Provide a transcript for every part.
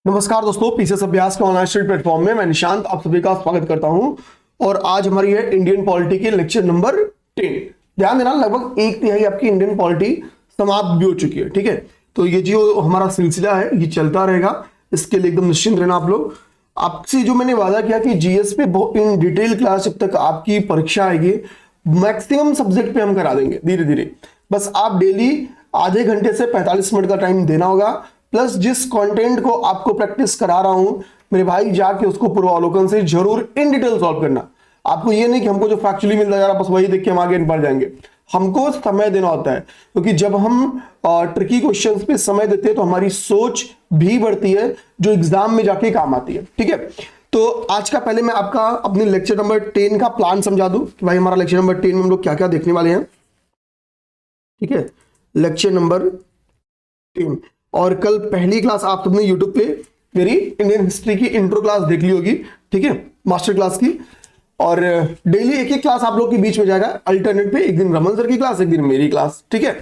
नमस्कार दोस्तों, पीसीएस अभ्यास के ऑनलाइन स्टडी प्लेटफॉर्म में मैं निशांत आप सभी का स्वागत करता हूं। और आज हमारी है इंडियन पॉलिटी के लेक्चर नंबर 10। ध्यान देना, लगभग एक तिहाई आपकी इंडियन पॉलिटी समाप्त भी हो चुकी है। ठीक है, तो ये जो हमारा सिलसिला है ये चलता रहेगा, इसके लिए एकदम निश्चिंत रहना आप लोग। आपसे जो मैंने वादा किया कि जीएस पे बहुत इन डिटेल क्लास जब तक आपकी परीक्षा आएगी मैक्सिमम सब्जेक्ट पे हम करा देंगे धीरे धीरे। बस आप डेली आधे घंटे से 45 मिनट का टाइम देना होगा, प्लस जिस कंटेंट को आपको प्रैक्टिस करा रहा हूं मेरे भाई जाके उसको पूर्वावलोकन से जरूर इन डिटेल सॉल्व करना। आपको ये नहीं कि हमको जो फैक्चुअली मिल जा रहा है बस वही देख के हम आगे बढ़ जाएंगे। हमको समय देना होता है, क्योंकि जब हम ट्रिकी क्वेश्चंस पे समय देते हैं तो हमारी सोच भी बढ़ती है जो एग्जाम में जाके काम आती है। ठीक है, तो आज का पहले मैं आपका अपने लेक्चर नंबर 10 का प्लान समझा दूं कि भाई हमारा लेक्चर नंबर 10 में हम लोग क्या क्या देखने वाले हैं। ठीक है, लेक्चर नंबर 10। और कल पहली क्लास आप सबने यूट्यूब पे मेरी इंडियन हिस्ट्री की इंट्रो क्लास देख ली होगी। ठीक है, मास्टर क्लास की। और डेली एक एक क्लास आप लोग के बीच में जाएगा अल्टरनेट पे, एक दिन रमन सर की क्लास, एक दिन मेरी क्लास। ठीक है,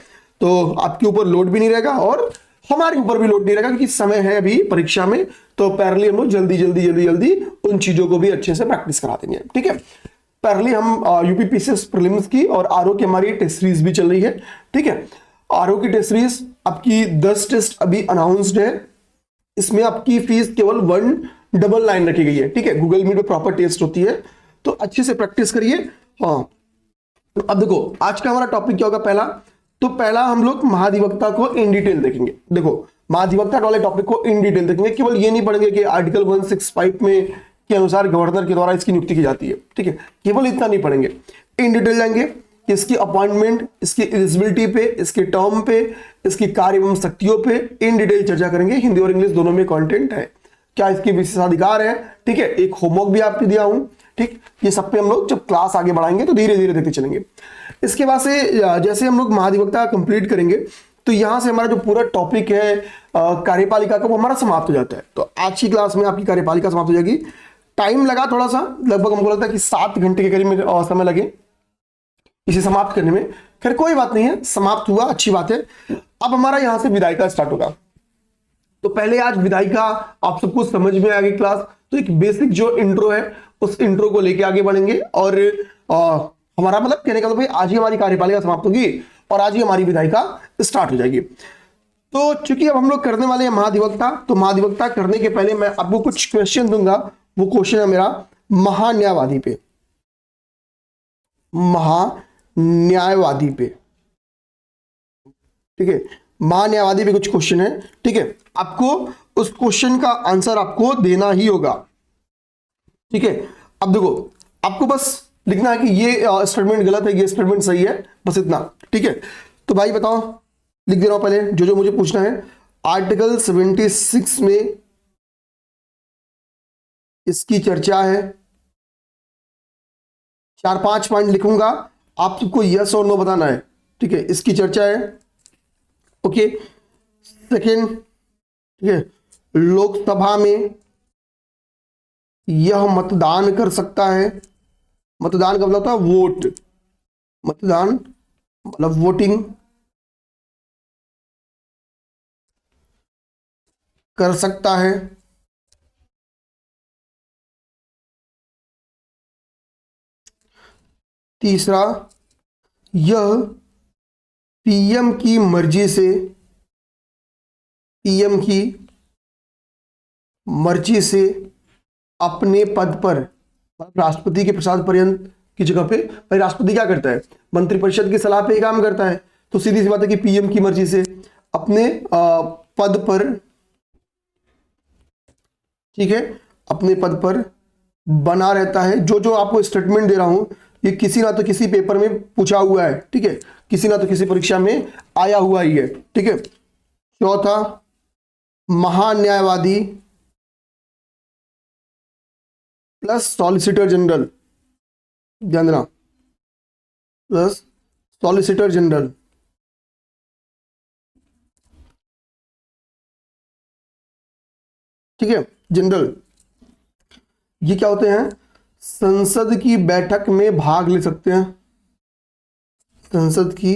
तो आपके ऊपर लोड भी नहीं रहेगा और हमारे ऊपर भी लोड नहीं रहेगा, क्योंकि समय है अभी परीक्षा में, तो पैरेलली हम लोग जल्दी जल्दी जल्दी जल्दी उन चीजों को भी अच्छे से प्रैक्टिस करा देंगे। ठीक है, पैरेलली हम यूपीपीसीएस प्रीलिम्स की और आरओ की हमारी टेस्ट सीरीज भी चल रही है। ठीक है, आरओ की टेस्ट सीरीज आपकी 10 टेस्ट अभी अनाउंस्ड है। इसमें आपकी फीस केवल 199 रखी गई है। ठीक है, गूगल मीट पे प्रॉपर टेस्ट होती है, तो अच्छे से प्रैक्टिस करिए। हाँ, अब देखो आज का हमारा टॉपिक क्या होगा। पहला हम लोग महाधिवक्ता को इन डिटेल देखेंगे। देखो, महाधिवक्ता वाले टॉपिक को इन डिटेल देखेंगे। केवल ये नहीं पढ़ेंगे कि आर्टिकल 165 में के अनुसार गवर्नर के द्वारा इसकी नियुक्ति की जाती है। ठीक है, केवल इतना नहीं पढ़ेंगे, इन डिटेल जाएंगे कि इसकी अपॉइंटमेंट, इसकी एलिजिबिलिटी पे, इसके टर्म पे, इसकी कार्य एवं शक्तियों पे इन डिटेल चर्चा करेंगे। हिंदी और इंग्लिश दोनों में कंटेंट है, क्या इसके विशेषाधिकार है। ठीक है, एक होमवर्क भी आपको दिया हूं। ठीक, ये सब पे हम लोग जब क्लास आगे बढ़ाएंगे तो धीरे धीरे देखते चलेंगे। इसके बाद से जैसे हम लोग महाधिवक्ता कंप्लीट करेंगे तो यहां से हमारा जो पूरा टॉपिक है कार्यपालिका का वो हमारा समाप्त हो जाता है। तो आज की क्लास में आपकी कार्यपालिका समाप्त हो जाएगी। टाइम लगा थोड़ा सा, लगभग हमको लगता है कि 7 घंटे के करीब में समय लगे इसे समाप्त करने में। खैर कोई बात नहीं है, समाप्त हुआ, अच्छी बात है। अब हमारा यहां से विधायिका स्टार्ट होगा। तो पहले आज विधायिका आप सबको समझ में आ गई क्लास, तो एक बेसिक जो इंट्रो है उस इंट्रो को लेके आगे बढ़ेंगे। और हमारा मतलब कहने का तो भाई आज ही हमारी कार्यपालिका समाप्त होगी और आज ही हमारी विधायिका स्टार्ट हो जाएगी। तो चूंकि अब हम लोग करने वाले हैं महाधिवक्ता, तो महाधिवक्ता करने के पहले मैं आपको कुछ क्वेश्चन दूंगा। वो क्वेश्चन है मेरा महान्यायवादी पे, महान्यायवादी पे। ठीक है, महान्यायवादी पे कुछ क्वेश्चन है। ठीक है, आपको उस क्वेश्चन का आंसर आपको देना ही होगा। ठीक है, अब देखो आपको बस लिखना है कि ये स्टेटमेंट गलत है, ये स्टेटमेंट सही है, बस इतना। ठीक है, तो भाई बताओ, लिख दे रहा हूं पहले जो जो मुझे पूछना है। आर्टिकल 76 में इसकी चर्चा है। 4-5 पॉइंट लिखूंगा, आप सबको यस और नो बताना है। ठीक है, इसकी चर्चा है। ओके, सेकेंड, ठीक है, लोकसभा में यह मतदान कर सकता है। मतदान का मतलब होता है वोट, मतदान मतलब वोटिंग कर सकता है। तीसरा, यह पीएम की मर्जी से, पीएम की मर्जी से अपने पद पर, राष्ट्रपति के प्रसाद पर्यंत की जगह पे, भाई राष्ट्रपति क्या करता है, मंत्रिपरिषद की सलाह पे ही काम करता है। तो सीधी सी बात है कि पीएम की मर्जी से अपने पद पर, ठीक है, अपने पद पर बना रहता है। जो जो आपको स्टेटमेंट दे रहा हूं ये किसी ना तो किसी पेपर में पूछा हुआ है। ठीक है, किसी ना तो किसी परीक्षा में आया हुआ ही है। ठीक है, चौथा, महान्यायवादी प्लस सॉलिसिटर जनरल, ध्यान देना, प्लस सॉलिसिटर जनरल। ठीक है, जनरल ये क्या होते हैं, संसद की बैठक में भाग ले सकते हैं। संसद की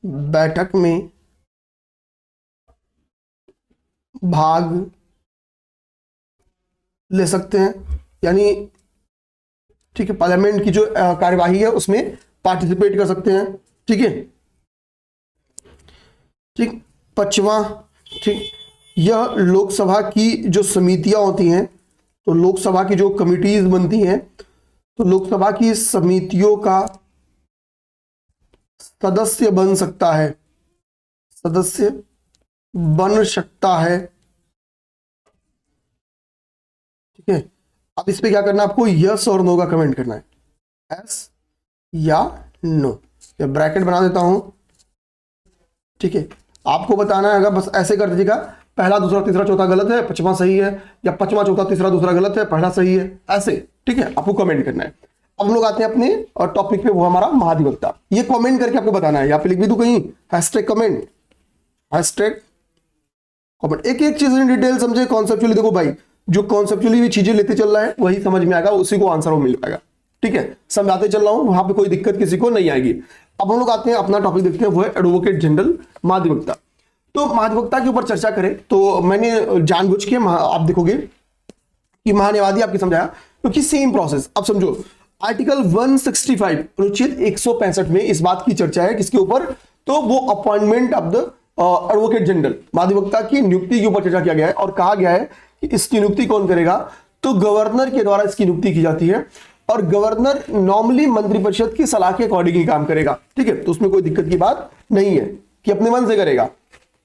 बैठक में भाग ले सकते हैं, यानी ठीक है, पार्लियामेंट की जो कार्यवाही है उसमें पार्टिसिपेट कर सकते हैं। ठीक है, ठीक। पांचवा, ठीक, यह लोकसभा की जो समितियां होती हैं, तो लोकसभा की जो कमिटीज बनती हैं, तो लोकसभा की समितियों का सदस्य बन सकता है, सदस्य बन सकता है। ठीक है, अब इस पे क्या करना है आपको, यस और नो का कमेंट करना है, यस या नो। या ब्रैकेट बना देता हूं। ठीक है, आपको बताना है, अगर बस ऐसे कर दीजिएगा, पहला दूसरा तीसरा चौथा गलत है, पांचवा सही है, या पांचवा चौथा तीसरा दूसरा गलत है, पहला सही है, ऐसे। ठीक है, आपको कमेंट करना है। अब हम लोग आते हैं अपने और टॉपिक पे, वो हमारा महाधिवक्ता। ये कमेंट करके आपको बताना है, या फिर लिख भी दूं कहीं हैशटैग कमेंट, हैशटैग कमेंट। एक एक चीज इन डिटेल समझे, कॉन्सेप्चुअली। देखो भाई, जो कॉन्सेप्चुअली भी चीजें लेते चल रहा है वही समझ में आएगा, उसी को आंसर वो मिल पाएगा। ठीक है, समझाते चल रहा हूं, वहां पे कोई दिक्कत किसी को नहीं आएगी। अब हम लोग आते हैं अपना टॉपिक देखते हैं, वो है एडवोकेट जनरल, महाधिवक्ता। तो महाधिवक्ता के ऊपर चर्चा करें तो मैंने जानबूझ के आप देखोगे कि महान्यायवादी आपकी समझाया, क्योंकि सेम प्रोसेस। अब समझो, आर्टिकल 165 अनुच्छेद 165 में इस बात की चर्चा है, किसके ऊपर, तो वो appointment of the advocate general, महाधिवक्ता की नियुक्ति के ऊपर चर्चा किया गया है। और कहा गया है कि इसकी नियुक्ति कौन करेगा, तो गवर्नर के द्वारा इसकी नियुक्ति की जाती है। और गवर्नर नॉर्मली मंत्रिपरिषद की सलाह के अकॉर्डिंग ही काम करेगा। ठीक है, तो उसमें कोई दिक्कत की बात नहीं है कि अपने मन से करेगा।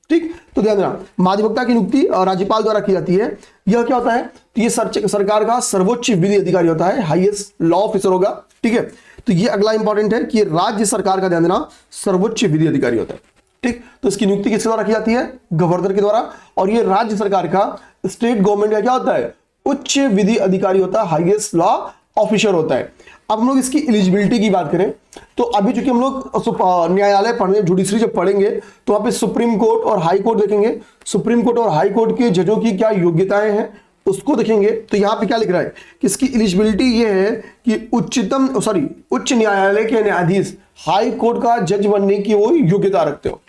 ठीक, तो ध्यान देना, महाधिवक्ता की नियुक्ति राज्यपाल द्वारा की जाती है। यह क्या होता है, तो ये सरकार का सर्वोच्च विधि अधिकारी होता है, हाईएस्ट लॉ ऑफिसर होगा। ठीक है, तो ये अगला इंपॉर्टेंट है कि राज्य सरकार का, ध्यान देना, सर्वोच्च विधि अधिकारी होता है। ठीक, तो इसकी नियुक्ति किसके द्वारा की जाती है, गवर्नर के द्वारा। और ये राज्य सरकार का, स्टेट गवर्नमेंट का क्या होता है, उच्च विधि अधिकारी होता है, हाईएस्ट लॉ ऑफिसर होता है। अब हम लोग इसकी एलिजिबिलिटी की बात करें तो अभी चूंकि हम लोग न्यायालय पढ़ने, जुडिशरी जब पढ़ेंगे तो वहां पे सुप्रीम कोर्ट और हाई कोर्ट देखेंगे। सुप्रीम कोर्ट और हाई कोर्ट के जजों की क्या योग्यताएं हैं उसको देखेंगे। तो यहां पे क्या लिख रहा है कि इसकी एलिजिबिलिटी ये है कि उच्च न्यायालय के न्यायाधीश हाई कोर्ट का जज बनने की वो योग्यता रखते हो।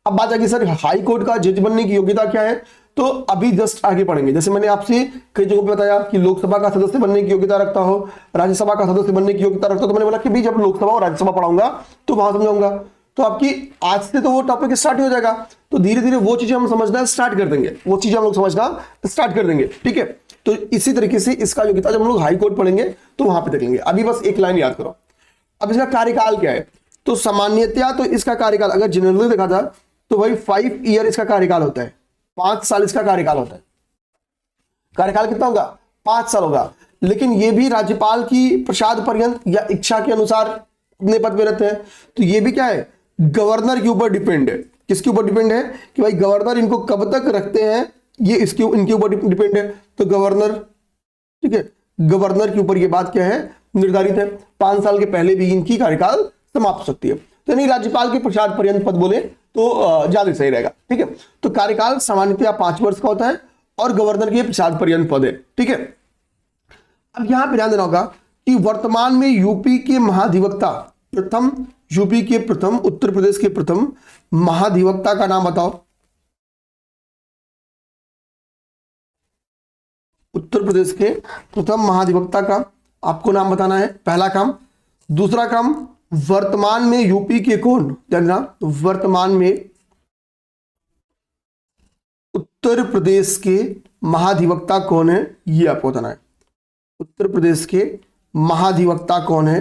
अब बात आएगी सर हाई कोर्ट का जज बनने की योग्यता क्या है, तो अभी जस्ट आगे पढ़ेंगे। जैसे मैंने आपसे कई जगहों पे बताया कि लोकसभा का सदस्य बनने की योग्यता रखता हो, राज्यसभा का सदस्य बनने की योग्यता रखता हो, तो मैंने बोला कि भी जब लोकसभा और राज्यसभा पढ़ाऊंगा तो वहां समझाऊंगा। तो आपकी आज से तो वो टॉपिक स्टार्ट हो जाएगा, तो धीरे धीरे वो चीजें हम समझना स्टार्ट कर देंगे, वो चीजें हम लोग समझना स्टार्ट कर देंगे। ठीक है, तो इसी तरीके से इसका योग्यता जब हम लोग हाई कोर्ट पढ़ेंगे तो वहां पे देखेंगे। अभी बस एक लाइन याद करो। अब इसका कार्यकाल क्या है, तो सामान्यतया तो इसका कार्यकाल अगर जनरली देखा जाए तो भाई 5 ईयर इसका कार्यकाल होता है, 5 साल इसका कार्यकाल होता है। कार्यकाल कितना होगा, 5 साल होगा। लेकिन यह भी राज्यपाल की प्रसाद पर्यंत या इच्छा के अनुसार अपने पद पे रहते हैं। तो यह भी क्या है, गवर्नर के ऊपर डिपेंड है। किसके ऊपर डिपेंड है कि भाई गवर्नर इनको कब तक रखते हैं, ये इनके ऊपर डिपेंड है। तो गवर्नर, ठीक है, गवर्नर के ऊपर यह बात क्या है, निर्धारित है। 5 साल के पहले भी इनकी कार्यकाल समाप्त हो सकती है। तो नहीं, राज्यपाल के प्रसाद पर्यंत पद बोले तो ज्यादा सही रहेगा। ठीक है, तो कार्यकाल सामान्यतः 5 वर्ष का होता है और गवर्नर के प्रसाद पर्यंत पद है। ठीक है, अब यहां पर ध्यान देना होगा कि वर्तमान में यूपी के महाधिवक्ता प्रथम, यूपी के प्रथम, उत्तर प्रदेश के प्रथम महाधिवक्ता का नाम बताओ। उत्तर प्रदेश के प्रथम महाधिवक्ता का आपको नाम बताना है, पहला काम। दूसरा काम, वर्तमान में यूपी के कौन, देखना वर्तमान में उत्तर प्रदेश के महाधिवक्ता कौन है, ये आपको बताना है। उत्तर प्रदेश के महाधिवक्ता कौन है,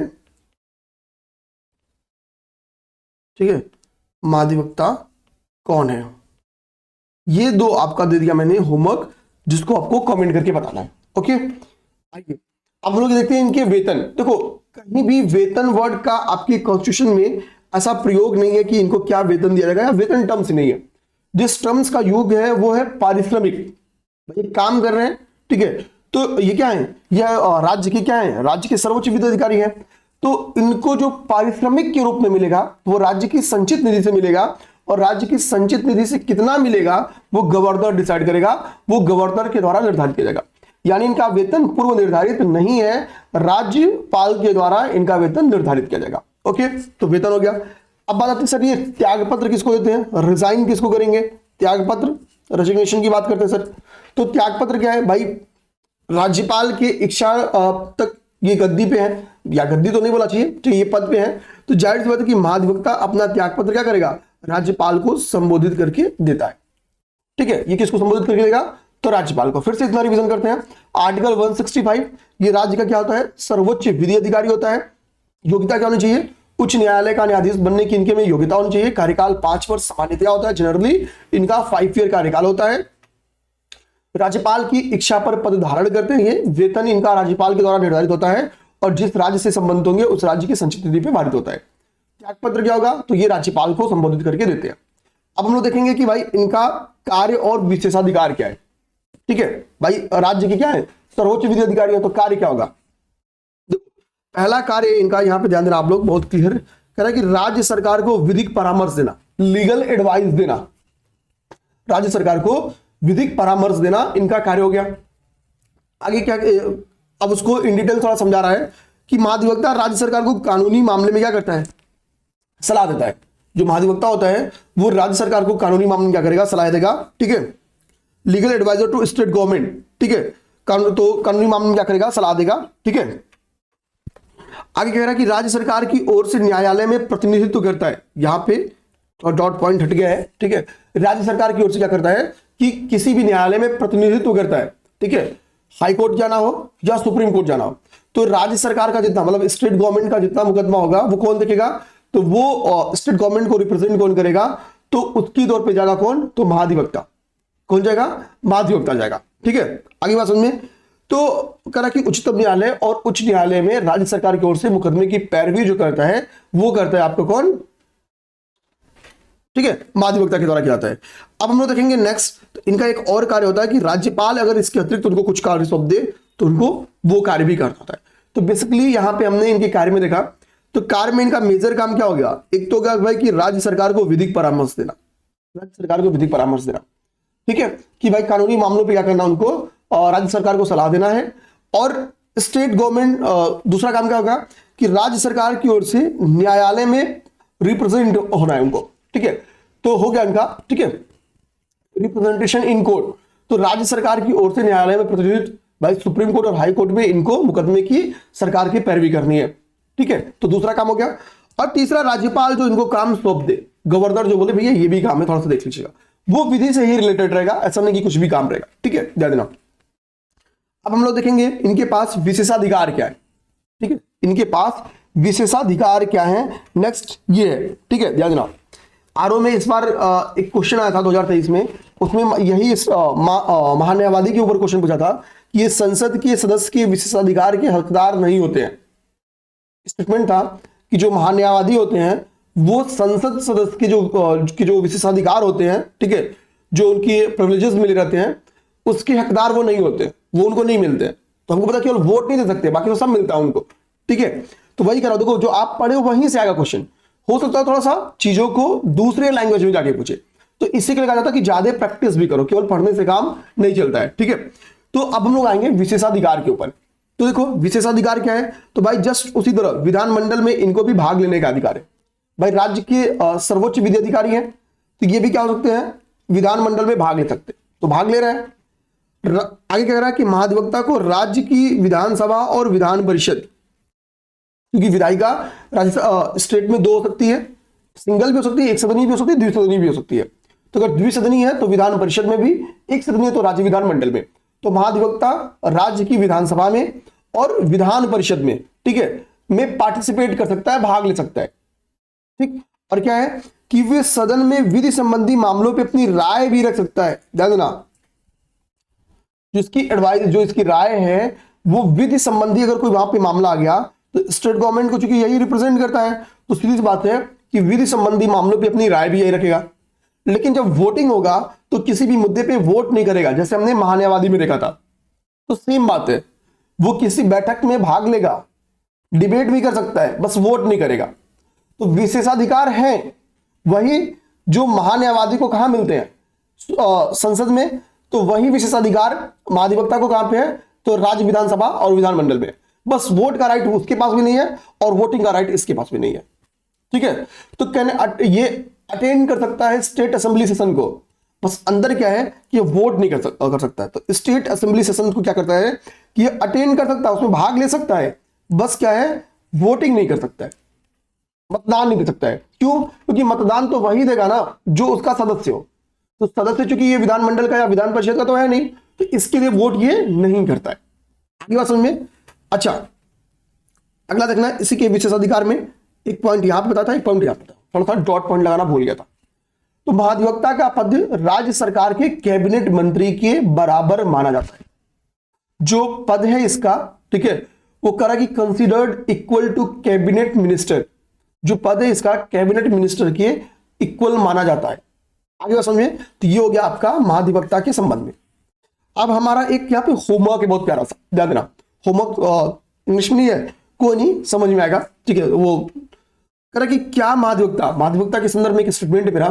ठीक है, महाधिवक्ता कौन है, ये दो आपका दे दिया मैंने होमवर्क, जिसको आपको कमेंट करके बताना है। ओके, आइए अब हम लोग देखते हैं इनके वेतन। देखो कहीं भी वेतन वर्ड का आपके कॉन्स्टिट्यूशन में ऐसा प्रयोग नहीं है कि इनको क्या वेतन दिया जाएगा, या वेतन टर्म्स नहीं है। जिस टर्म्स का योग है वो है पारिश्रमिक, भाई काम कर रहे हैं। ठीक है, तो ये क्या है, यह राज्य के क्या है, राज्य के सर्वोच्च विधि अधिकारी है। तो इनको जो पारिश्रमिक के रूप में मिलेगा वो राज्य की संचित निधि से मिलेगा, और राज्य की संचित निधि से कितना मिलेगा वो गवर्नर डिसाइड करेगा, वो गवर्नर के द्वारा निर्धारित किया जाएगा। यानी इनका वेतन पूर्व निर्धारित नहीं है, राज्यपाल के द्वारा इनका वेतन निर्धारित किया जाएगा। ओके, तो वेतन हो गया। अब बात आती है सर ये त्यागपत्र किसको देते हैं, रिजाइन किसको करेंगे, त्यागपत्र रेजिग्नेशन की बात करते हैं सर। तो त्यागपत्र क्या है भाई, राज्यपाल के इच्छा तक ये गद्दी पे है, या गद्दी तो नहीं बोला चाहिए, ठीक है, ये पद पे है, तो जाहिर सी बात है कि महाधिवक्ता अपना त्यागपत्र क्या करेगा, राज्यपाल को संबोधित करके देता है। ठीक है, ये किसको संबोधित करके देगा, तो राज्यपाल को। फिर से इतना रिवीजन करते हैं। आर्टिकल 165, ये राज्य का क्या होता है, सर्वोच्च विधि अधिकारी होता है। योग्यता क्या होनी चाहिए, उच्च न्यायालय का न्यायाधीश बनने की इनके में योग्यता होनी चाहिए। कार्यकाल 5 वर्ष सामान्यतया होता है, जनरली इनका 5 ईयर कार्यकाल होता है। राज्यपाल की इच्छा पर पद धारण करते हैं, वेतन इनका राज्यपाल के द्वारा निर्धारित होता है और जिस राज्य से संबंधित होंगे उस राज्य की संचित निधि पे भारित होता है। त्यागपत्र क्या होगा, तो ये राज्यपाल को संबोधित करके देते हैं। अब हम लोग देखेंगे कि भाई इनका कार्य और विशेषाधिकार क्या है। ठीक है भाई, राज्य के क्या है, सर्वोच्च विधि अधिकारी है, तो कार्य क्या होगा। पहला कार्य इनका, यहां पे ध्यान देना आप लोग, बहुत क्लियर कह रहा है कि राज्य सरकार को विधिक परामर्श देना, लीगल एडवाइस देना। राज्य सरकार को विधिक परामर्श देना इनका कार्य हो गया। आगे क्या, अब उसको इन डिटेल थोड़ा समझा रहा है कि महाधिवक्ता राज्य सरकार को कानूनी मामले में क्या करता है, सलाह देता है। जो महाधिवक्ता होता है वो राज्य सरकार को कानूनी मामले में क्या करेगा, सलाह देगा। ठीक है, legal advisor to state government. ठीक है, तो कानूनी मामले में क्या करेगा, सलाह देगा। ठीक है, आगे कह रहा है कि राज्य सरकार की ओर से न्यायालय में प्रतिनिधित्व करता है। यहां पे डॉट पॉइंट हट गया है। ठीक है, राज्य सरकार की ओर से क्या करता है कि किसी भी न्यायालय में प्रतिनिधित्व करता है। ठीक है, हाई कोर्ट जाना हो या सुप्रीम कोर्ट जाना हो, तो राज्य सरकार का जितना, मतलब स्टेट गवर्नमेंट का जितना मुकदमा होगा वो कौन देखेगा, तो वो स्टेट गवर्नमेंट को रिप्रेजेंट कौन करेगा, तो उसकी तौर पे जाएगा कौन, तो महाधिवक्ता। कौन जाएगा, महाधिवक्ता जाएगा। ठीक है, आगे बात समझ में। तो कहा कि उच्चतम न्यायालय और उच्च न्यायालय में राज्य सरकार की ओर से मुकदमे की पैरवी जो करता है वो करता है आपको कौन, ठीक है, महाधिवक्ता के द्वारा किया जाता है। अब हम लोग देखेंगे नेक्स्ट, तो इनका एक और कार्य होता है कि राज्यपाल अगर इसके अतिरिक्त उनको कुछ कार्य सौंप दे तो उनको वो कार्य भी करना होता है। तो बेसिकली यहां पे हमने इनके कार्य में देखा, तो कार्य में इनका मेजर काम क्या हो गया, एक तो क्या भाई कि राज्य सरकार को विधिक परामर्श देना, राज्य सरकार को विधिक परामर्श देना। ठीक है, कि भाई कानूनी मामलों पे क्या करना उनको, और राज्य सरकार को सलाह देना है। और स्टेट गवर्नमेंट, दूसरा काम क्या होगा कि राज्य सरकार की ओर से न्यायालय में रिप्रेजेंट होना है उनको। ठीक है, तो हो गया इनका, ठीक है, रिप्रेजेंटेशन इन कोर्ट। तो राज्य सरकार की ओर से न्यायालय में प्रतिनिधित्व, भाई सुप्रीम कोर्ट और हाई कोर्ट में इनको मुकदमे की सरकार की पैरवी करनी है। ठीक है, तो दूसरा काम हो गया। और तीसरा, राज्यपाल जो इनको काम सौंप दे, गवर्नर जो बोले भैया ये भी काम है, थोड़ा सा देख लीजिएगा, वो विधि से ही रिलेटेड रहेगा, ऐसा नहीं कि कुछ भी काम रहेगा। ठीक है, ध्यान देना। अब हम लोग देखेंगे इनके पास विशेषाधिकार क्या है। ठीक है, इनके पास विशेषाधिकार क्या है, नेक्स्ट ये है। ठीक है, ध्यान देना। आरओ में इस बार एक क्वेश्चन आया था 2023 में, उसमें यही महान्यायवादी के ऊपर क्वेश्चन पूछा था कि ये संसद के सदस्य के विशेषाधिकार के हकदार नहीं होते हैं। स्टेटमेंट था कि जो महान्यायवादी होते हैं वो संसद सदस्य के जो विशेषाधिकार होते हैं, ठीक है, जो उनकी प्रिविलेजेस मिले रहते हैं उसके हकदार वो नहीं होते, वो उनको नहीं मिलते। तो हमको पता केवल वोट नहीं दे सकते, बाकी तो सब मिलता है उनको। ठीक है, तो वही करो, देखो जो आप पढ़े वहीं से आएगा क्वेश्चन, हो सकता है थोड़ा सा चीजों को दूसरे लैंग्वेज में जाके पूछे, तो इससे क्या कहा जाता है कि ज्यादा प्रैक्टिस भी करो, केवल पढ़ने से काम नहीं चलता है। ठीक है, तो अब हम लोग आएंगे विशेषाधिकार के ऊपर। तो देखो विशेषाधिकार क्या है, तो भाई जस्ट उसी तरह विधानमंडल में इनको भी भाग लेने का अधिकार है। भाई राज्य के सर्वोच्च विधि अधिकारी हैं, तो ये भी क्या हो सकते हैं, विधानमंडल में भाग ले सकते, तो भाग ले रहे हैं। आगे कह रहा है कि महाधिवक्ता को राज्य की विधानसभा और विधान परिषद, क्योंकि विधायिका राज्य स्टेट में 2 हो सकती है, सिंगल भी हो सकती है, एक सदनी भी हो सकती है, द्विसदनी भी हो सकती है। तो अगर द्विसदनी है तो विधान परिषद में भी, एक सदनी है तो राज्य विधानमंडल में। तो महाधिवक्ता राज्य की विधानसभा में और विधान परिषद में, ठीक है, में पार्टिसिपेट कर सकता है, भाग ले सकता है। ठीक, और क्या है कि वे सदन में विधि संबंधी मामलों पे अपनी राय भी रख सकता है। ध्यान देना, जिसकी एडवाइस, जो इसकी राय है वो विधि संबंधी, अगर कोई वहां पे मामला आ गया तो स्टेट गवर्नमेंट को चूंकि यही रिप्रेजेंट करता है, तो सीधी सी बात है कि विधि संबंधी मामलों पे अपनी राय भी यही रखेगा। लेकिन जब वोटिंग होगा तो किसी भी मुद्दे पे वोट नहीं करेगा, जैसे हमने महान्यायवादी में देखा था। तो सेम बात है, वो किसी बैठक में भाग लेगा, डिबेट भी कर सकता है, बस वोट नहीं करेगा। तो विशेषाधिकार है वही जो महान्यायवादी को कहां मिलते हैं, संसद में, तो वही विशेषाधिकार महाधिवक्ता को कहां पे है, तो राज्य विधानसभा और विधानमंडल में। बस वोट का राइट उसके पास भी नहीं है और वोटिंग का राइट इसके पास भी नहीं है। ठीक है, तो कहने ये अटेंड कर सकता है स्टेट असेंबली सेशन को, बस अंदर क्या है कि ये वोट नहीं कर सकता है। तो स्टेट असेंबली सेशन को क्या करता है कि ये अटेंड कर सकता है, उसमें भाग ले सकता है, बस क्या है वोटिंग नहीं कर सकता है, मतदान नहीं कर सकता है। क्यों? क्योंकि मतदान तो वही देगा ना जो उसका सदस्य हो। तो सदस्य चूंकि ये विधानमंडल का या विधान परिषद का तो है नहीं, तो इसके लिए वोट ये नहीं करता है। आगे बात समझ में? अच्छा, अगला देखना इसी के विशेषाधिकार में एक पॉइंट यहां पे बताया था, एक पॉइंट यहां पे था, थोड़ा सा डॉट पॉइंट लगाना भूल गया था। तो महाधिवक्ता का पद राज्य सरकार के कैबिनेट मंत्री के बराबर माना जाता है। जो पद है इसका, ठीक है, वो करा कि considered equal to cabinet minister. जो पद है इसका कैबिनेट मिनिस्टर के इक्वल माना जाता है। आगे बात समझे? तो ये हो गया आपका महाधिवक्ता के संबंध में। अब हमारा एक यहाँ पे होमवर्क है बहुत प्यारा सा, ध्यान देना। होमवर्क इंग्लिश में नहीं है, कोई नहीं, समझ में आएगा, ठीक है। वो कह रहा कि क्या महाधिवक्ता के संदर्भ में एक स्टेटमेंट है मेरा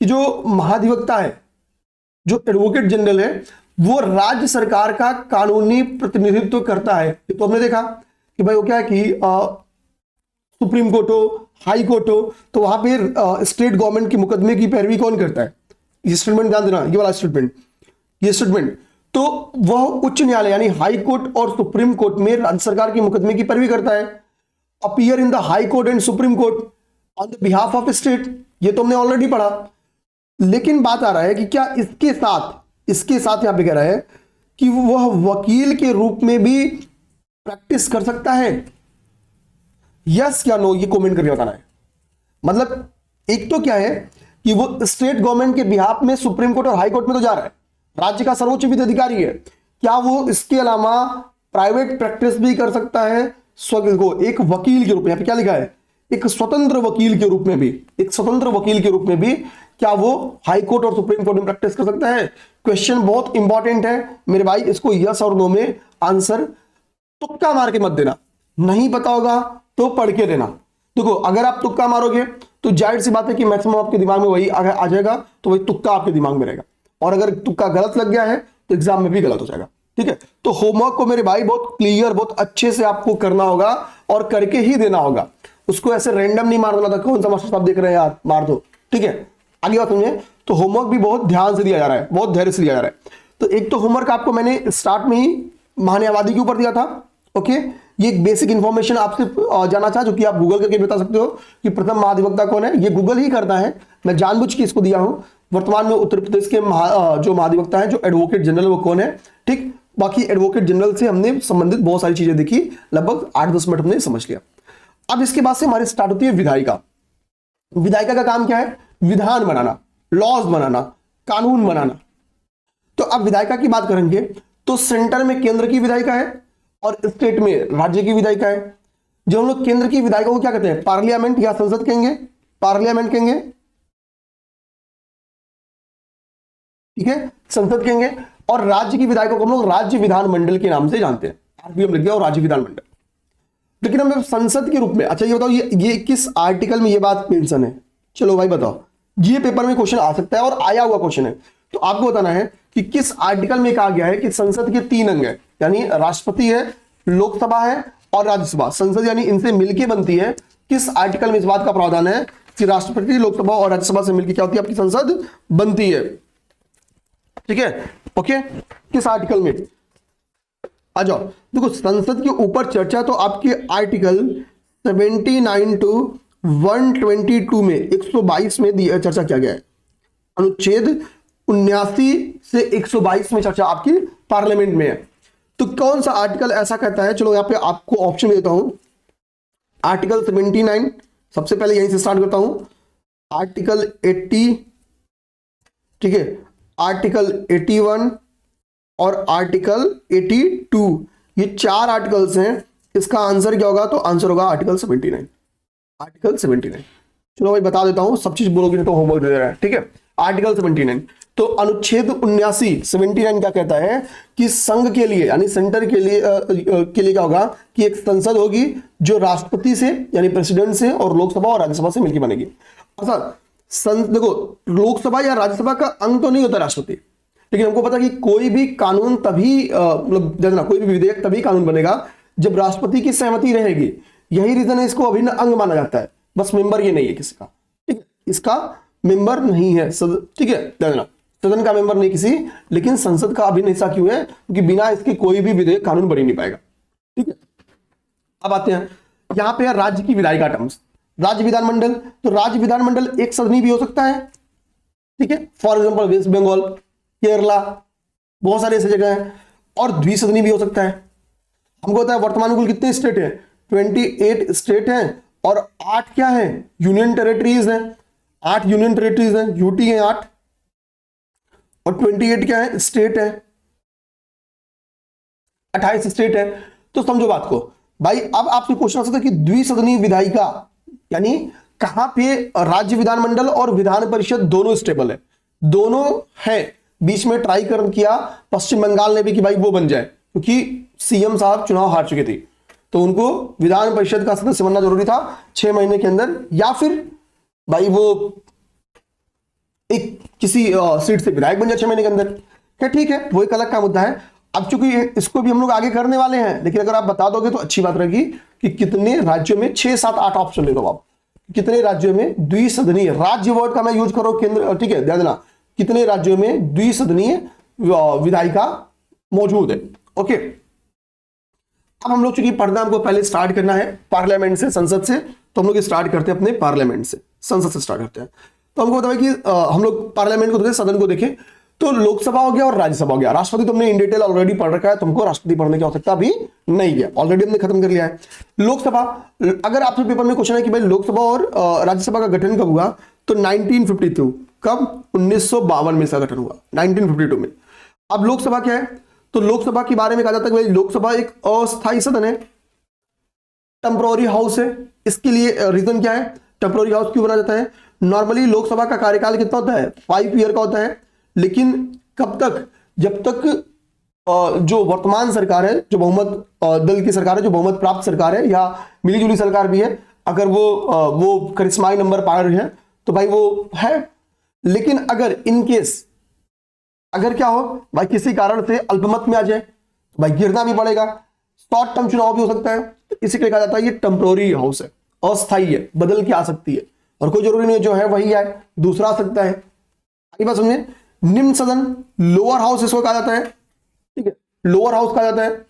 कि जो महाधिवक्ता है, जो एडवोकेट जनरल है, वो राज्य सरकार का कानूनी प्रतिनिधित्व करता है। तो हमने देखा कि भाई वो क्या है कि सुप्रीम कोर्ट हो, हाई कोर्ट हो, तो वहां पे स्टेट गवर्नमेंट के मुकदमे की पैरवी कौन करता है? ये स्टेटमेंट ध्यान देना, ये वाला स्टेटमेंट, ये स्टेटमेंट। तो वह उच्च न्यायालय यानी हाई कोर्ट और सुप्रीम कोर्ट में राज्य सरकार के मुकदमे की पैरवी करता है। Appear in the high court and supreme court on the behalf of state, ये तो हमने ऑलरेडी पढ़ा। लेकिन बात आ रहा है कि क्या इसके साथ यहां पे कह रहा है कि वह वकील के रूप में भी प्रैक्टिस कर सकता है? यस या नो, ये कमेंट करके बताना है। मतलब एक तो क्या है कि वो स्टेट गवर्नमेंट के बिहाफ में सुप्रीम कोर्ट और हाई कोर्ट में तो जा रहा है, राज्य का सर्वोच्च विधि अधिकारी है, क्या वो इसके अलावा प्राइवेट प्रैक्टिस भी कर सकता है एक वकील के रूप में? यहां पे क्या लिखा है? एक स्वतंत्र वकील के रूप में भी, एक स्वतंत्र वकील के रूप में भी क्या वो हाई कोर्ट और सुप्रीम कोर्ट में प्रैक्टिस कर सकता है? क्वेश्चन बहुत इंपॉर्टेंट है मेरे भाई, इसको यस और नो में आंसर तुक्का मार के मत देना। नहीं पता होगा तो पढ़ के देना। देखो अगर आप तुक्का मारोगे तो जाहिर सी बात है कि मैक्सिमम आपके दिमाग में वही आ जाएगा, तो वही तुक्का आपके दिमाग में रहेगा। और अगर तुक्का गलत लग गया है तो एग्जाम में भी गलत हो जाएगा, ठीक है। तो होमवर्क को मेरे भाई बहुत क्लियर, बहुत अच्छे से आपको करना होगा और करके ही देना होगा। उसको ऐसे रैंडम नहीं मार देना था, कौन सा मास्टर साहब देख रहे हैं यार, मार दो, ठीक है। आगे बात समझे? तो होमवर्क भी बहुत ध्यान से दिया जा रहा है, बहुत धैर्य से दिया जा रहा है। तो एक तो होमवर्क आपको मैंने स्टार्ट में ही महान्यायवादी के ऊपर दिया था, ओके। ये एक बेसिक इंफॉर्मेशन आपसे जाना चाहा, जो कि आप गूगल करके बता सकते हो कि प्रथम महाधिवक्ता कौन है। ये गूगल ही करता है, मैं जानबूझ के इसको दिया हूं। वर्तमान में उत्तर प्रदेश के जो महाधिवक्ता है, जो एडवोकेट जनरल, वो कौन है, ठीक। बाकी एडवोकेट जनरल से हमने संबंधित बहुत सारी चीजें देखी, लगभग 8-10 मिनट हमने समझ लिया। अब इसके बाद से हमारी स्टार्ट होती है विधायिका। विधायिका का काम क्या है? विधान बनाना, लॉज बनाना, कानून बनाना। तो अब विधायिका की बात करेंगे तो सेंटर में केंद्र की विधायिका है और स्टेट में राज्य की विधायिका है। जो हम लोग केंद्र की विधायिका को क्या कहते हैं? पार्लियामेंट या संसद कहेंगे, पार्लियामेंट कहेंगे, ठीक है, संसद कहेंगे। और राज्य की विधायिका को हम लोग राज्य विधानमंडल के नाम से जानते हैं, आरबीएम लिख दिया और राज्य विधानमंडल। लेकिन हम संसद के रूप में, अच्छा ये बताओ ये किस आर्टिकल में ये बात मेंशन है? चलो भाई बताओ, ये पेपर में क्वेश्चन आ सकता है और आया हुआ क्वेश्चन है। तो आपको बताना है कि किस आर्टिकल में कहा गया है कि संसद के 3 अंग है, यानी राष्ट्रपति है, लोकसभा है और राज्यसभा। संसद यानी इनसे मिलकर बनती है। किस आर्टिकल में इस बात का प्रावधान है कि राष्ट्रपति, लोकसभा और राज्यसभा से मिलकर क्या होती है? आपकी संसद बनती है, ठीक है, ओके। किस आर्टिकल में? आ जाओ, देखो संसद के ऊपर चर्चा तो आपके आर्टिकल 79 टू 122 में 122 में चर्चा किया गया है। अनुच्छेद 79 से 122 में चर्चा आपकी पार्लियामेंट में है। तो कौन सा आर्टिकल ऐसा कहता है? चलो यहां पे आपको ऑप्शन देता हूं। आर्टिकल 79, सबसे पहले यहीं से स्टार्ट करता हूं। आर्टिकल 80, ठीक है, आर्टिकल 81 और आर्टिकल 82, ये 4 आर्टिकल्स हैं। इसका आंसर क्या होगा? तो आंसर होगा आर्टिकल 79, आर्टिकल 79। चलो भाई बता देता हूं, सब चीज बोलोगे नहीं तो होमवर्क दे रहा है, ठीक है। आर्टिकल 79, तो अनुच्छेद 79 क्या कहता है कि संघ के लिए यानी सेंटर के लिए क्या होगा कि एक संसद होगी जो राष्ट्रपति से यानी प्रेसिडेंट से और लोकसभा और राज्यसभा से मिलकर बनेगी। देखो लोकसभा या राज्यसभा का अंग तो नहीं होता राष्ट्रपति, लेकिन हमको पता कि कोई भी कानून तभी मतलब कोई भी विधेयक तभी कानून बनेगा जब राष्ट्रपति की सहमति रहेगी। यही रीजन है इसको अभिन्न अंग माना जाता है। बस मेंबर ये नहीं है किसी का, ठीक है, इसका मेंबर नहीं है, ठीक है। सदन का मेंबर नहीं किसी, लेकिन संसद का अभिन्न हिस्सा क्यों है? क्योंकि बिना इसके कोई भी विधेयक कानून बन ही नहीं पाएगा। ठीक है, अब आते हैं यहां पे राज्य की विधायिका टर्म्स। राज्य विधानमंडल, तो राज्य विधानमंडल एक सदनी भी हो सकता है। ठीक है, फॉर एग्जाम्पल वेस्ट बंगाल, केरला, बहुत सारे ऐसे जगह हैं। और द्विसदनी भी हो सकता है। हमको पता है वर्तमान में कुल कितने स्टेट हैं? 28 स्टेट हैं और 8 क्या है? यूनियन टेरिटरीज हैं। 8 यूनियन टेरिटरीज हैं, यूटी है 8, और 28 क्या है? स्टेट है, 28 स्टेट है। तो समझो बात को भाई। अब आपसे क्वेश्चन आ सकता है कि द्विसदनी विधायिका यानी कहां पे राज्य विधानमंडल और विधान परिषद दोनों स्टेबल है? दोनों है। बीच में ट्राई कर किया पश्चिम बंगाल ने भी कि भाई वो बन जाए, क्योंकि सीएम साहब चुनाव हार चुके थे, तो उनको विधान परिषद का सदस्य बनना जरूरी था 6 महीने के अंदर, या फिर भाई वो एक किसी सीट से विधायक बन जाए 6 महीने के अंदर। क्या ठीक है, वो एक अलग का मुद्दा है। अब चूंकि इसको भी हम लोग आगे करने वाले हैं, लेकिन अगर आप बता दोगे तो अच्छी बात रहेगी कि कितने राज्यों में 6, 7, 8 ऑप्शन ले लो आप, कितने राज्यों में द्विसदनीय, राज्य वर्ड का मैं यूज करो केंद्र, ठीक है, ध्यान देना, कितने राज्यों में द्विसदनीय विधायिका मौजूद है। ओके, अब हम लोग चूंकि पढ़ना हमको पहले स्टार्ट करना है पार्लियामेंट से, संसद से, तो हम लोग स्टार्ट करते हैं अपने पार्लियामेंट से, संसद से स्टार्ट करते हैं। तो हमको बताया कि हम लोग पार्लियामेंट को देखें, सदन को देखें, तो लोकसभा हो गया और राज्यसभा हो गया। राष्ट्रपति तो हमने इन डिटेल ऑलरेडी पढ़ रखा है, तुमको राष्ट्रपति पढ़ने की आवश्यकता भी नहीं है, ऑलरेडी हमने खत्म कर लिया है। लोकसभा, अगर आपसे पेपर में क्वेश्चन है कि भाई लोकसभा और राज्यसभा का गठन कब हुआ, तो 1952, कब? 1952 में इसका गठन हुआ, 1952 में। अब लोकसभा क्या है? तो लोकसभा के बारे में कहा जाता है कि भाई लोकसभा एक अस्थायी सदन है, टेम्पोररी हाउस है। इसके लिए रीजन क्या है? टेम्पोररी हाउस क्यों बना जाता है? नॉर्मली लोकसभा का कार्यकाल कितना होता है? 5 ईयर का होता है, लेकिन कब तक? जब तक जो वर्तमान सरकार है, जो बहुमत दल की सरकार है, जो बहुमत प्राप्त सरकार है या मिलीजुली सरकार भी है, अगर वो करिश्माई नंबर पा रही है तो भाई वो है। लेकिन अगर इन केस अगर क्या हो भाई, किसी कारण से अल्पमत में आ जाए तो भाई गिरना भी पड़ेगा, शॉर्ट टर्म चुनाव भी हो सकता है, तो इसी के लिए कहा जाता है ये टेम्पोररी हाउस है, अस्थायी है, बदल के आ सकती है, और कोई जरूरी नहीं जो है वही आए, दूसरा आ सकता है। आगे बात समझे। निम्न सदन, लोअर हाउस इसको कहा जाता है, ठीक है, लोअर हाउस कहा जाता है।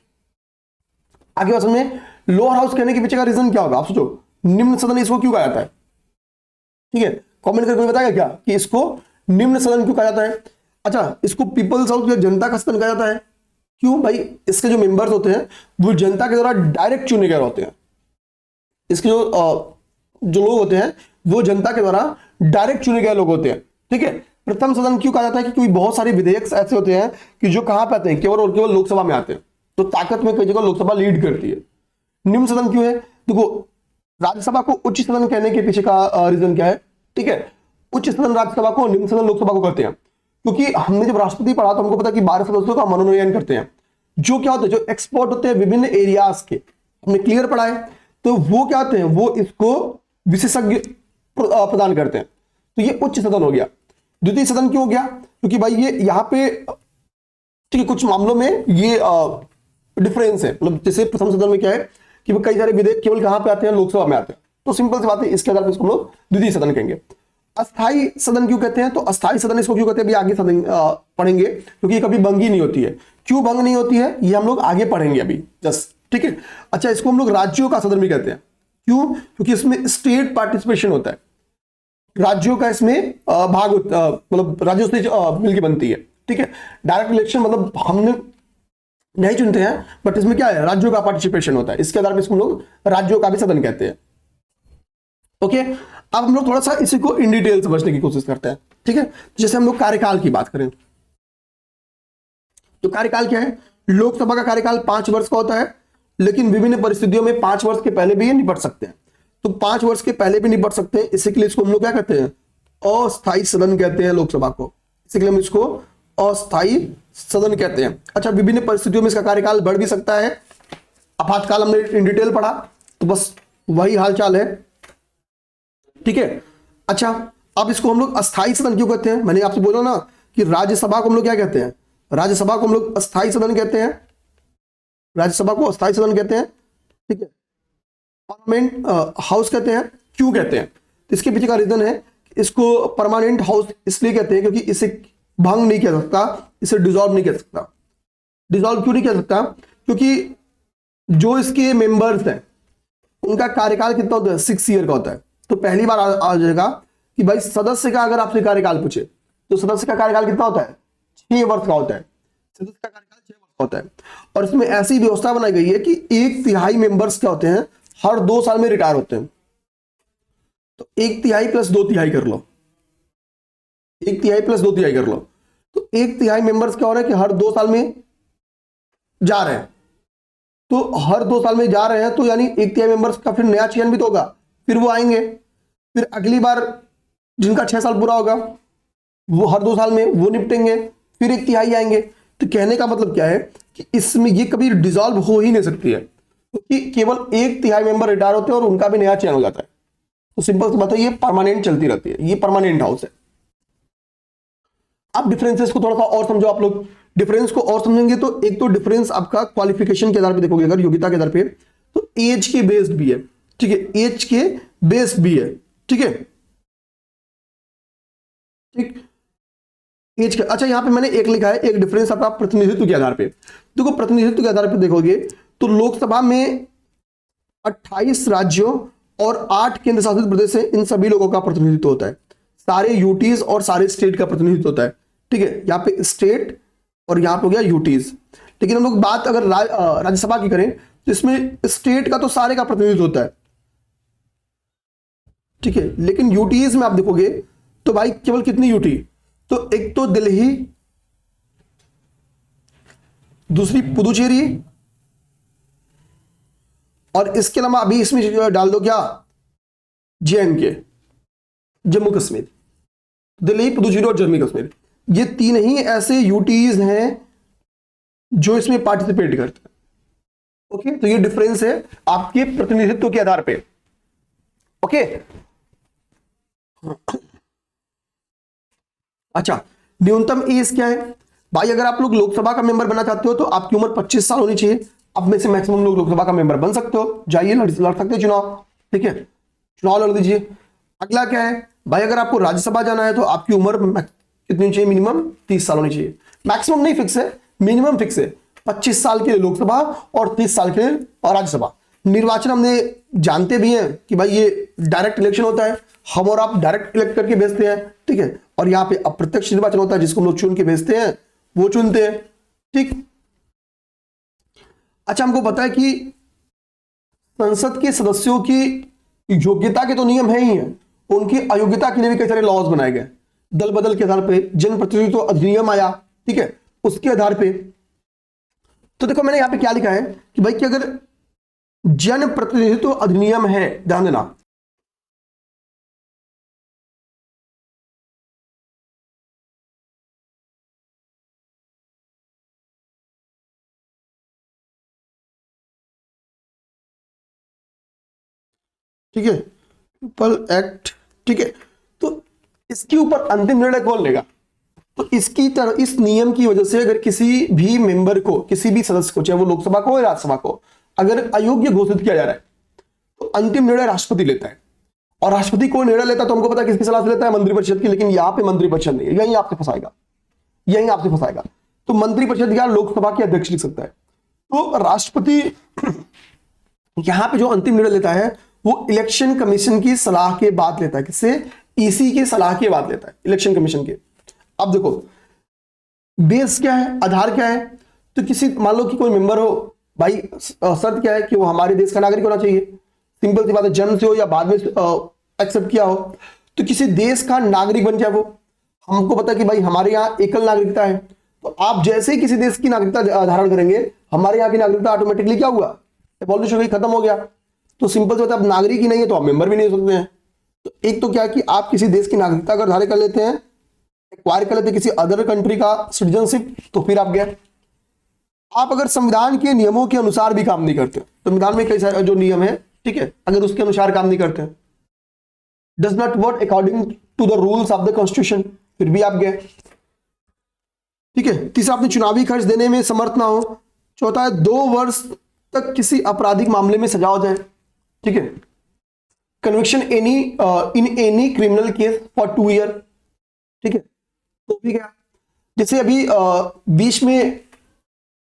आगे बात समझे। लोअर हाउस कहने के पीछे का रीजन क्या होगा? आप सोचो, निम्न सदन इसको क्यों कहा जाता है? ठीक है, कमेंट करके बताएगा क्या कि इसको निम्न सदन क्यों कहा जाता है? अच्छा, इसको पीपल्स हाउस या जनता का सदन कहा जाता है, क्यों भाई? इसके जो मेंबर्स होते हैं वो जनता के द्वारा डायरेक्ट चुने गए होते हैं। इसके जो लोग होते हैं वो जनता के द्वारा डायरेक्ट चुने गए लोग होते हैं। ठीक है, प्रथम सदन क्यों कहा जाता है? क्योंकि बहुत सारे विधेयक ऐसे होते हैं कि जो कहां पे आते हैं? केवल और केवल लोकसभा में आते हैं, तो ताकत में कई जगह लोकसभा लीड करती है। निम्न सदन क्यों है? देखो, राज्यसभा को उच्च सदन कहने के पीछे का रीजन क्या है? ठीक है, उच्च सदन राज्यसभा को, निम्न सदन लोकसभा को कहते हैं, क्योंकि हमने जब राष्ट्रपति पढ़ा तो हमको पता कि 12 सदस्यों का मनोनयन करते हैं, जो क्या होते हैं, जो एक्सपर्ट होते हैं विभिन्न एरियाज के, हमने क्लियर पढ़ा है। तो वो क्या होते हैं? वो इसको विशेषज्ञ प्रदान करते हैं, तो ये उच्च सदन हो गया। द्वितीय सदन क्यों हो गया? क्योंकि भाई ये यहाँ पे, ठीक है, कुछ मामलों में ये डिफरेंस है, मतलब जैसे प्रथम सदन में क्या है कि कई सारे विधेयक केवल कहां पे आते हैं? लोकसभा में आते हैं, तो सिंपल सी बात है, इसके आधार पर इसको हम लोग द्वितीय सदन कहेंगे। अस्थाई सदन क्यों कहते हैं? तो अस्थाई सदन इसको क्यों कहते हैं, अभी आगे सदन पढ़ेंगे, क्योंकि कभी भंग ही नहीं होती है। क्यों भंग नहीं होती है ये हम लोग आगे पढ़ेंगे अभी जस्ट, ठीक है। अच्छा, इसको हम लोग राज्यों का सदन भी कहते हैं, क्यों? क्योंकि इसमें स्टेट पार्टिसिपेशन होता है, राज्यों का इसमें भाग, मतलब राज्यों से मिलकर बनती है। ठीक है, डायरेक्ट इलेक्शन मतलब हमने नहीं चुनते हैं, बट इसमें क्या है? राज्यों का पार्टिसिपेशन होता है, इसके आधार पर इसको हम लोग राज्यों का भी सदन कहते हैं। ओके, अब हम लोग थोड़ा सा इसी को इन डिटेल समझने की कोशिश करते हैं। ठीक है, जैसे हम लोग कार्यकाल की बात करें तो कार्यकाल क्या है? लोकसभा का कार्यकाल 5 वर्ष का होता है, लेकिन विभिन्न परिस्थितियों में 5 वर्ष के पहले भी ये निपट सकते हैं। तो 5 वर्ष के पहले भी निपट सकते हैं, इसी के लिए इसको हम लोग क्या कहते हैं? अस्थायी सदन कहते हैं लोकसभा को, इसी के लिए हम इसको अस्थायी सदन कहते हैं। अच्छा, विभिन्न परिस्थितियों में इसका कार्यकाल बढ़ भी सकता है। आपातकाल हमने इन डिटेल पढ़ा, तो बस वही हालचाल है। ठीक है, अच्छा, अब इसको हम लोग अस्थायी सदन क्यों कहते हैं? मैंने आपसे बोला ना कि राज्यसभा को हम लोग क्या कहते हैं? राज्यसभा को हम लोग अस्थायी सदन कहते हैं, राज्यसभा को अस्थायी सदन कहते हैं। ठीक है, परमानेंट हाउस कहते हैं। क्यों कहते हैं? तो इसके पीछे का रीजन है, इसको परमानेंट हाउस इसलिए कहते हैं क्योंकि इसे भंग नहीं किया सकता, इसे डिसॉल्व नहीं किया सकता। डिसॉल्व क्यों नहीं किया सकता? क्योंकि जो इसके मेंबर्स हैं उनका कार्यकाल कितना होता है? 6 ईयर का होता है। तो पहली बार आ जाएगा कि भाई सदस्य का अगर आपसे कार्यकाल पूछे तो सदस्य का कार्यकाल कितना होता है? 6 वर्ष का होता है। सदस्य का कार्यकाल 6 वर्ष का होता है। और इसमें ऐसी व्यवस्था बनाई गई है कि 1/3 मेंबर्स क्या होते हैं? हर 2 साल में रिटायर होते हैं। तो 1/3 प्लस 2/3 कर लो, 1/3 प्लस 2/3 कर लो, तो 1/3 मेंबर्स क्या हो रहा है कि हर 2 साल में जा रहे हैं। तो हर 2 साल में जा रहे हैं तो यानी 1/3 मेंबर्स का फिर नया चयन भी तो होगा, फिर वो आएंगे, फिर अगली बार जिनका 6 साल पूरा होगा वो हर 2 साल में वो निपटेंगे, फिर 1/3 आएंगे। तो कहने का मतलब क्या है कि इसमें ये कभी डिसॉल्व हो ही नहीं सकती है, क्योंकि केवल 1/3 मेंबर रिटायर होते हैं और उनका भी नया चयन हो जाता है। तो सिंपल सी बात है, ये परमानेंट चलती रहती है, ये परमानेंट हाउस है। अब डिफरेंसेस को थोड़ा सा और समझो आप लोग। डिफरेंस को और समझेंगे तो एक तो डिफरेंस आपका क्वालिफिकेशन के आधार पे देखोगे, अगर योग्यता के आधार पे, तो एज के बेस्ड भी है, ठीक है, एज के बेस्ड भी है, ठीक है, ठीक, एज का। अच्छा, यहां पे मैंने एक लिखा है, एक डिफरेंस आपका प्रतिनिधित्व के आधार पे। देखो प्रतिनिधित्व के आधार पे देखोगे तो लोकसभा में 28 राज्यों और 8 केंद्र शासित प्रदेश है, इन सभी लोगों का प्रतिनिधित्व होता है। सारे यूटीज और सारे स्टेट का प्रतिनिधित्व होता है, ठीक है। यहाँ पे स्टेट और यहाँ पे हो गया यूटीज। लेकिन हम लोग बात अगर राज्यसभा की करें तो इसमें स्टेट का तो सारे का प्रतिनिधित्व होता है, ठीक है। लेकिन यूटीज में आप देखोगे तो भाई केवल कितनी यूटी? तो एक तो दिल्ली, दूसरी पुदुचेरी, और इसके अलावा अभी इसमें डाल दो क्या, JNK, जम्मू कश्मीर। दिल्ली, पुदुचेरी और जम्मू कश्मीर, ये 3 ही ऐसे यूटीज हैं जो इसमें पार्टिसिपेट करते हैं। ओके, तो ये डिफरेंस है आपके प्रतिनिधित्व के आधार पे। ओके, अच्छा, न्यूनतम एज क्या है भाई? अगर आप लोग लोकसभा का मेंबर बनना चाहते हो तो आपकी उम्र 25 साल होनी चाहिए। अब में से मैक्सिमम लोग लोकसभा का मेंबर बन सकते हो, जाइए लड़ सकते हैं चुनाव, ठीक है, चुनाव लड़ दीजिए। अगला क्या है भाई? अगर आपको राज्यसभा जाना है तो आपकी उम्र कितनी चाहिए? मिनिमम 30 साल होनी चाहिए। मैक्सिमम नहीं फिक्स है, मिनिमम फिक्स है। 25 साल के लिए लोकसभा और 30 साल के लिए राज्यसभा। निर्वाचन हमने जानते भी हैं कि भाई ये डायरेक्ट इलेक्शन होता है, हम और आप डायरेक्ट इलेक्ट करके भेजते हैं, ठीक है। और यहाँ पे अप्रत्यक्ष निर्वाचन होता है, जिसको हम लोग चुन के भेजते हैं, वो चुनते हैं, ठीक। अच्छा, हमको पता है कि संसद के सदस्यों की योग्यता के तो नियम है ही है, उनकी अयोग्यता के लिए भी कई सारे लॉज बनाए गए। दल बदल के आधार पे जनप्रतिनिधित्व अधिनियम आया, ठीक है, उसके आधार पे। तो देखो मैंने यहां पे क्या लिखा है कि भाई कि अगर जन प्रतिनिधित्व अधिनियम है, ध्यान देना, ठीक है, पीपल एक्ट, ठीक है। तो इसके ऊपर अंतिम निर्णय कौन लेगा? तो इसकी तरह इस नियम की वजह से अगर किसी भी मेंबर को, किसी भी सदस्य को, चाहे वो लोकसभा को या राज्यसभा को, अगर अयोग्य घोषित किया जा रहा है तो अंतिम निर्णय राष्ट्रपति लेता है। और राष्ट्रपति कोई निर्णय लेता है तो हमको पता है किसकी सलाह से लेता है? मंत्रिपरिषद की। लेकिन यहां पे मंत्रिपरिषद नहीं है, यही आपसे फंसाएगा, यही आपसे फंसाएगा। तो मंत्रिपरिषद या लोकसभा के अध्यक्ष लिख सकता है। तो राष्ट्रपति यहां पे जो अंतिम निर्णय लेता है वो इलेक्शन कमीशन की सलाह के बाद लेता है। किससे? ईसी की सलाह के बाद लेता है, इलेक्शन कमीशन के। अब देखो बेस क्या है, आधार क्या है? तो किसी, मान लो कि कोई मेंबर हो भाई, शर्त क्या है कि वो हमारे देश का नागरिक होना चाहिए। सिंपल सी बात है, जन्म से हो या बाद में एक्सेप्ट किया हो, तो किसी देश का नागरिक बन जाए वो। हमको पता है कि भाई हमारे यहाँ एकल नागरिकता है, तो आप जैसे ही किसी देश की नागरिकता धारण करेंगे, हमारे यहाँ की नागरिकता ऑटोमेटिकली क्या हुआ? एबॉलिश खत्म हो गया। तो सिंपल से, अब नागरिक ही नहीं है तो आप मेंबर भी नहीं हो सकते हैं। तो एक तो क्या है कि आप किसी देश की नागरिकता अगर धारण कर लेते हैं, एक्वायर कर लेते हैं किसी अदर कंट्री का सिटीजनशिप, तो फिर आप गए। आप अगर संविधान के नियमों के अनुसार भी काम नहीं करते, संविधान में कई सारे जो नियम है, ठीक है, अगर उसके अनुसार काम नहीं करते, does not work according to the rules of the constitution, फिर भी आप गए, ठीक है। तीसरा, अपने चुनावी खर्च देने में समर्थ ना हो। चौथा है 2 वर्ष तक किसी आपराधिक मामले में सजा हो जाए, ठीक है। Conviction in any criminal case for 2 year, ठीक है, तो भी क्या। जैसे अभी बीच में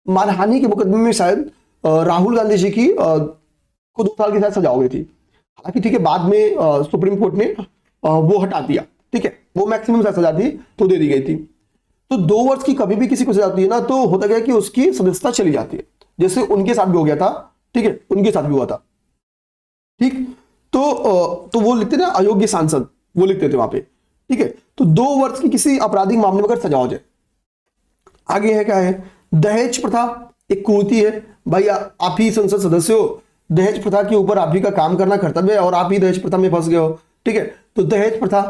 मानहानि के मुकदमे में शायद राहुल गांधी जी की को 2 साल की शायद सजा हो गई थी। हालांकि ठीक है, बाद में सुप्रीम कोर्ट ने वो हटा दिया, ठीक है, वो मैक्सिमम सजा थी तो दे दी गई थी। तो 2 वर्ष की कभी भी किसी को सजा होती है ना, तो होता क्या है कि उसकी सदस्यता चली जाती है, जैसे उनके साथ भी हो गया था, ठीक है, उनके साथ भी हुआ था, ठीक। तो वो लिखते ना अयोग्य सांसद, वो लिखते थे वहां पे, ठीक है। तो 2 वर्ष की किसी आपराधिक मामले में अगर सजा हो जाए। आगे है क्या है, दहेज प्रथा एक कुरीति है भाई, आप ही संसद सदस्य हो, दहेज प्रथा के ऊपर आप ही का काम करना कर्तव्य है और आप ही दहेज प्रथा में फंस गए हो, ठीक है। तो दहेज प्रथा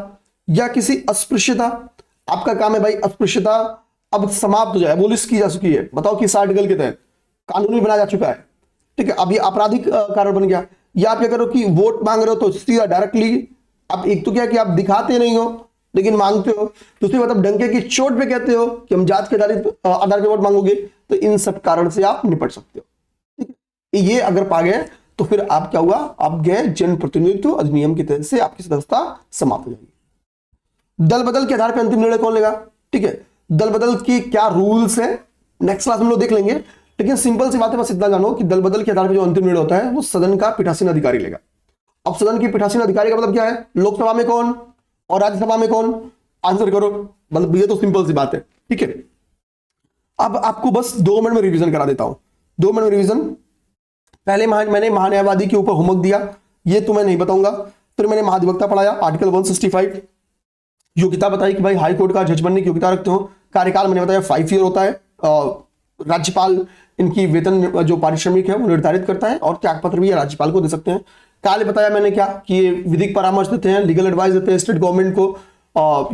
या किसी अस्पृश्यता, आपका काम है भाई अस्पृश्यता अब समाप्त हो जाए, एबोलिश की जा चुकी है, बताओ किस आर्टिकल के तहत कानूनी बनाया जा चुका है, ठीक है। अब ये आपराधिक कारण बन गया। या आप क्या करो कि वोट मांग रहे हो तो सीधा डायरेक्टली आप, एक तो क्या कि आप दिखाते नहीं हो लेकिन मांगते हो, दूसरी मतलब डंके की चोट पे कहते हो कि हम जात के आधार पे वोट मांगोगे, तो इन सब कारण से आप निपट सकते हो, ठीक है। ये अगर पा गए तो फिर आप क्या हुआ, आप गए जनप्रतिनिधित्व अधिनियम के तहत से आपकी सदस्यता समाप्त हो जाएगी। दल बदल के आधार पर अंतिम निर्णय कौन लेगा, ठीक है। दल बदल की क्या रूल्स है नेक्स्ट क्लास में लोग देख लेंगे, लेकिन सिंपल सी बात है, बस इतना जानो कि दल बदल के आधार पर जो अंतिम निर्णय होता है वो सदन का पीठासीन अधिकारी लेगा। अब सदन की पीठासीन अधिकारी का मतलब क्या है, लोकसभा में कौन और राज्यसभा में कौन, आंसर करो, मतलब ये तो सिंपल सी बात है, ठीक है। अब आपको बस 2 मिनट में रिवीजन करा देता हूं, 2 मिनट में रिवीजन। पहले मैंने महान्यायवादी के ऊपर होमवर्क दिया, ये तुम्हें नहीं बताऊंगा। फिर मैंने महाधिवक्ता पढ़ाया, आर्टिकल 165। योग्यता बताई कि भाई हाई कोर्ट का जज बनने की योग्यता रखते हो। कार्यकाल मैंने बताया 5 ईयर होता है। राज्यपाल इनकी वेतन जो पारिश्रमिक है वो निर्धारित करता है और त्यागपत्र भी राज्यपाल को दे सकते हैं। काल बताया मैंने क्या कि ये विधिक परामर्श देते हैं, लीगल एडवाइस देते हैं स्टेट गवर्नमेंट को,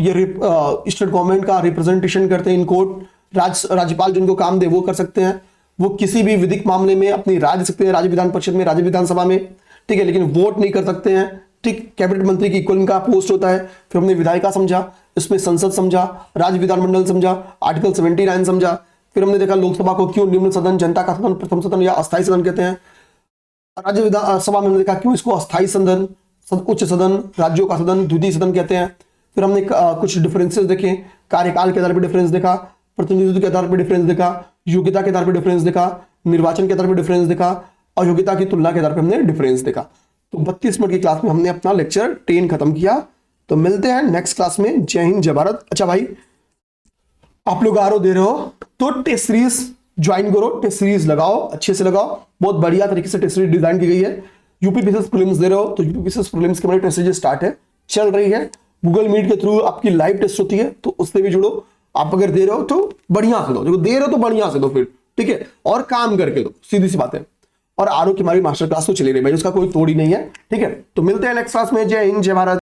ये स्टेट गवर्नमेंट का रिप्रेजेंटेशन करते हैं इन कोर्ट। राज्यपाल जिनको काम दे वो कर सकते हैं, वो किसी भी विधिक मामले में अपनी राय दे सकते हैं, राज्य विधान परिषद में, राज्य विधानसभा में, ठीक है, लेकिन वोट नहीं कर सकते हैं, ठीक। कैबिनेट मंत्री की इक्वल इनका पोस्ट होता है। फिर हमने विधायिका समझा, इसमें संसद समझा, राज्य विधानमंडल समझा, आर्टिकल 79 समझा। फिर हमने देखा लोकसभा को क्यों निम्न सदन, जनता का सदन, प्रथम सदन या अस्थायी सदन कहते हैं। राज्य विधानसभा में हमने देखा क्यों इसको अस्थायी सदन, उच्च सदन, राज्यों का सदन, द्वितीय सदन कहते हैं। फिर हमने कुछ डिफरेंसेस देखे, कार्यकाल के आधार पर डिफरेंस देखा, प्रतिनिधित्व के आधार पर डिफरेंस देखा, योग्यता के आधार पर डिफरेंस देखा, निर्वाचन के आधार पर डिफरेंस देखा, अयोग्यता की तुलना के आधार पर हमने डिफरेंस देखा। तो 32 मिनट की क्लास में हमने अपना लेक्चर 10 खत्म किया। तो मिलते हैं नेक्स्ट क्लास में। जय हिंद, जय भारत। अच्छा भाई, आप लोग आरओ दे रहे हो तो टेस्ट सीरीज ज्वाइन करो, टेस्ट सीरीज लगाओ, अच्छे से लगाओ, बहुत बढ़िया तरीके से टेस्ट सीरीज डिजाइन की गई है। यूपी पीसीएस प्रीलिम्स दे रहे हो तो यूपी पीसीएस प्रीलिम्स की हमारी टेस्ट सीरीज स्टार्ट है, चल रही है। गूगल मीट के थ्रू आपकी लाइव टेस्ट होती है, तो उससे भी जुड़ो। आप अगर दे रहे हो तो बढ़िया से दो, देखो दे रहे हो तो बढ़िया से दो फिर, ठीक है, और काम करके दो, सीधी सी बात है। और आरओ की हमारी मास्टर क्लास तो चली रही भाई, उसका कोई तोड़ ही नहीं है, ठीक है। तो मिलते हैं नेक्स्ट क्लास में। जय हिंद, जय भारत।